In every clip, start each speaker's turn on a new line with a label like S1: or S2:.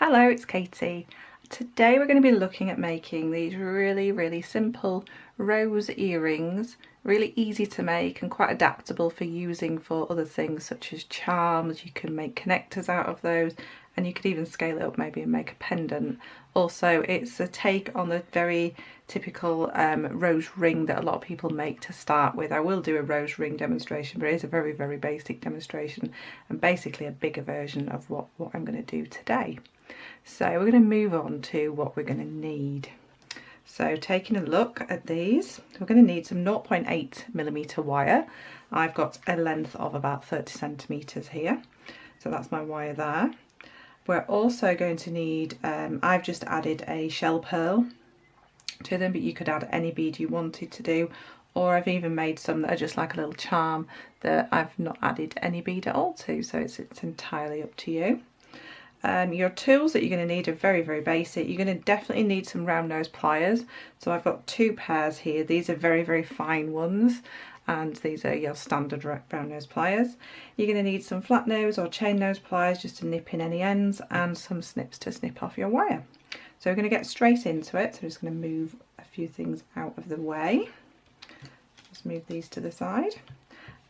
S1: Hello, it's Katie. Today we're going to be looking at making these really simple rose earrings, really easy to make and quite adaptable for using for other things such as charms. You can make connectors out of those, and you could even scale it up maybe and make a pendant. Also, it's a take on the very typical rose ring that a lot of people make to start with. I will do a rose ring demonstration, but it is a very basic demonstration and basically a bigger version of what I'm going to do today. So we're going to move on to what we're going to need. So taking a look at these, we're going to need some 0.8mm wire. I've got a length of about 30 centimeters here, so that's my wire there. We're also going to need, I've just added a shell pearl to them, but you could add any bead you wanted to do, or I've even made some that are just like a little charm that I've not added any bead at all to, so it's entirely up to you. Your tools that you're going to need are very basic. You're going to definitely need some round nose pliers. So I've got 2 pairs here. These are very fine ones, and these are your standard round nose pliers. You're going to need some flat nose or chain nose pliers just to nip in any ends, and some snips to snip off your wire. So we're going to get straight into it. So I'm just going to move a few things out of the way. Just move these to the side,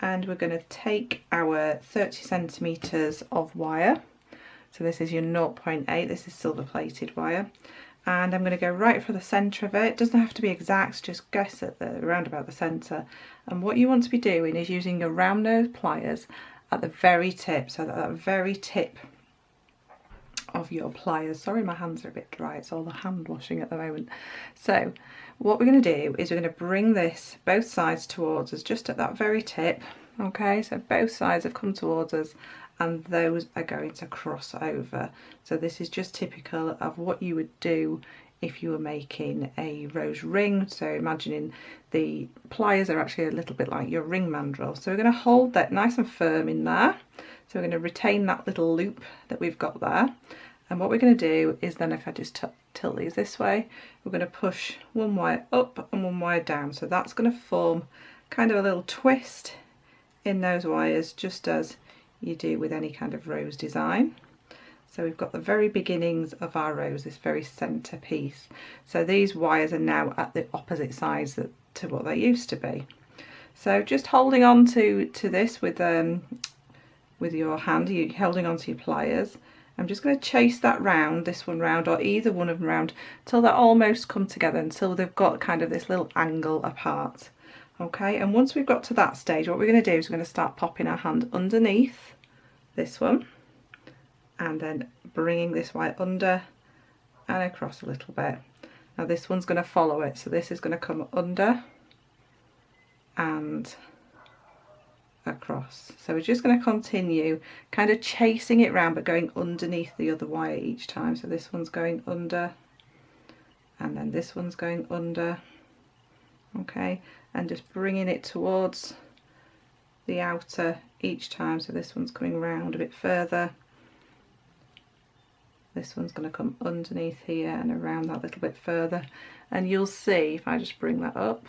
S1: and we're going to take our 30 centimeters of wire. So this is your 0.8, this is silver plated wire, and I'm going to go right for the centre of it. It doesn't have to be exact, just guess at around about the centre. And what you want to be doing is using your round nose pliers at the very tip, so that very tip of your pliers. Sorry, my hands are a bit dry, it's all the hand washing at the moment. So what we're going to do is we're going to bring this both sides towards us, just at that very tip. Okay, so both sides have come towards us, and those are going to cross over. So this is just typical of what you would do if you were making a rose ring. So imagining the pliers are actually a little bit like your ring mandrel. So we're going to hold that nice and firm in there. So we're going to retain that little loop that we've got there. And what we're going to do is then, if I just tilt these this way, we're going to push one wire up and one wire down. So that's going to form kind of a little twist in those wires, just as you do with any kind of rose design. So we've got the very beginnings of our rose, this very centre piece. So these wires are now at the opposite sides to what they used to be. So just holding on to this with your hand, you're holding on to your pliers. I'm just going to chase that round, this one round, or either one of them round, till they almost come together, until they've got kind of this little angle apart. Okay, and once we've got to that stage, what we're going to do is we're going to start popping our hand underneath this one, and then bringing this wire under and across a little bit. Now this one's going to follow it, so this is going to come under and across. So we're just going to continue kind of chasing it round, but going underneath the other wire each time. So this one's going under, and then this one's going under. Okay, and just bringing it towards the outer each time. So this one's coming round a bit further, this one's going to come underneath here and around that little bit further, and you'll see if I just bring that up,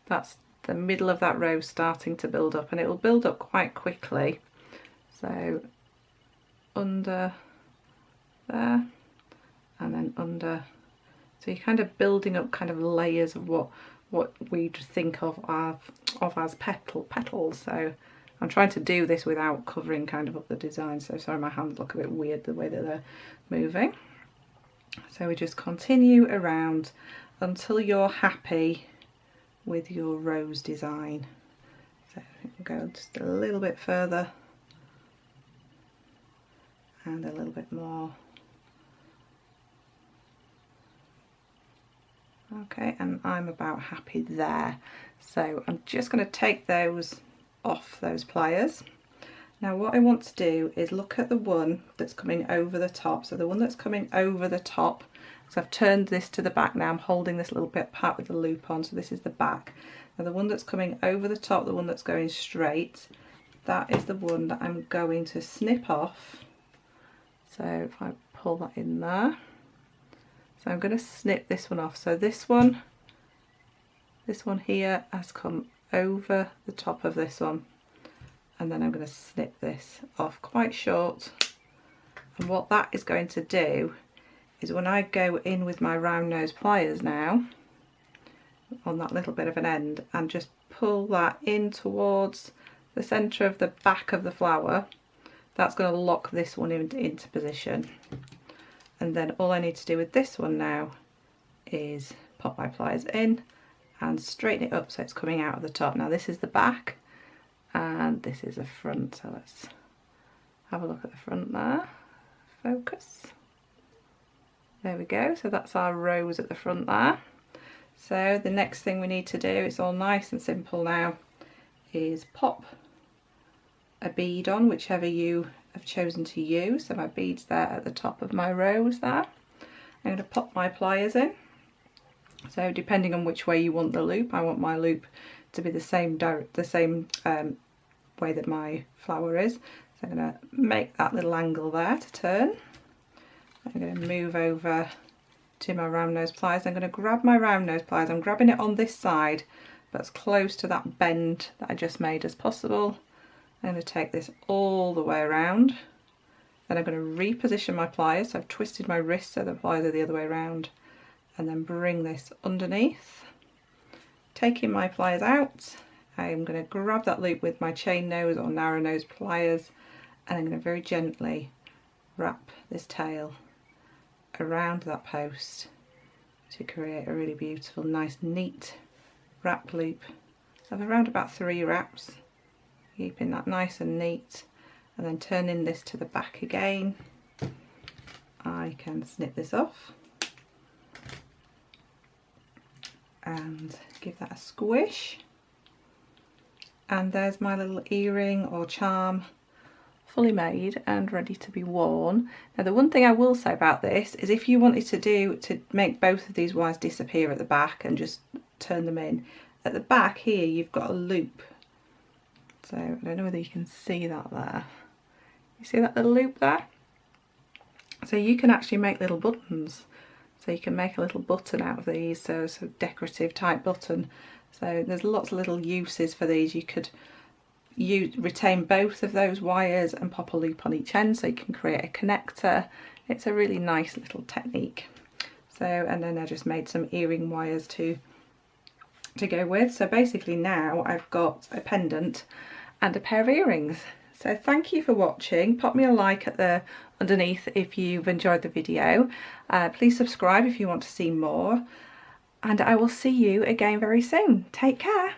S1: that's the middle of that row starting to build up, and it will build up quite quickly. So under there and then under. So you're kind of building up kind of layers of what we'd think of as petals. So I'm trying to do this without covering kind of up the design. So sorry, my hands look a bit weird the way that they're moving. So we just continue around until you're happy with your rose design. So we'll go just a little bit further and a little bit more. Okay, and I'm about happy there. So I'm just going to take those off those pliers. Now what I want to do is look at the one that's coming over the top. So the one that's coming over the top, so I've turned this to the back now, I'm holding this little bit part with the loop on, so this is the back. Now the one that's coming over the top, the one that's going straight, that is the one that I'm going to snip off. So if I pull that in there, so I'm going to snip this one off. So this one here has come over the top of this one, and then I'm going to snip this off quite short And what that is going to do is when I go in with my round nose pliers now on that little bit of an end and just pull that in towards the centre of the back of the flower, that's going to lock this one into position. And then all I need to do with this one now is pop my pliers in and straighten it up so it's coming out of the top. Now this is the back and this is the front, so let's have a look at the front there. Focus. There we go, so that's our rose at the front there. So the next thing we need to do, it's all nice and simple now, is pop a bead on, whichever you have chosen to use. So my bead's there at the top of my rose there. I'm going to pop my pliers in. So depending on which way you want the loop, I want my loop to be the same way that my flower is. So I'm going to make that little angle there to turn. I'm going to move over to my round nose pliers. I'm going to grab my round nose pliers. I'm grabbing it on this side, but as close to that bend that I just made as possible. I'm going to take this all the way around. Then I'm going to reposition my pliers. So I've twisted my wrist so the pliers are the other way around. And then bring this underneath. Taking my pliers out, I'm going to grab that loop with my chain nose or narrow nose pliers, and I'm going to very gently wrap this tail around that post to create a really beautiful, nice, neat wrap loop of around about 3 wraps, keeping that nice and neat. And then turning this to the back again, I can snip this off and give that a squish, and there's my little earring or charm fully made and ready to be worn. Now the one thing I will say about this is if you wanted to make both of these wires disappear at the back and just turn them in, at the back here you've got a loop. So I don't know whether you can see that there. You see that little loop there? So you can actually make little buttons. So you can make a little button out of these, so a decorative type button. So there's lots of little uses for these. You could retain both of those wires and pop a loop on each end so you can create a connector. It's a really nice little technique. So, and then I just made some earring wires to go with. So basically now I've got a pendant and a pair of earrings. So thank you for watching. Pop me a like at the underneath if you've enjoyed the video. Please subscribe if you want to see more. And I will see you again very soon. Take care.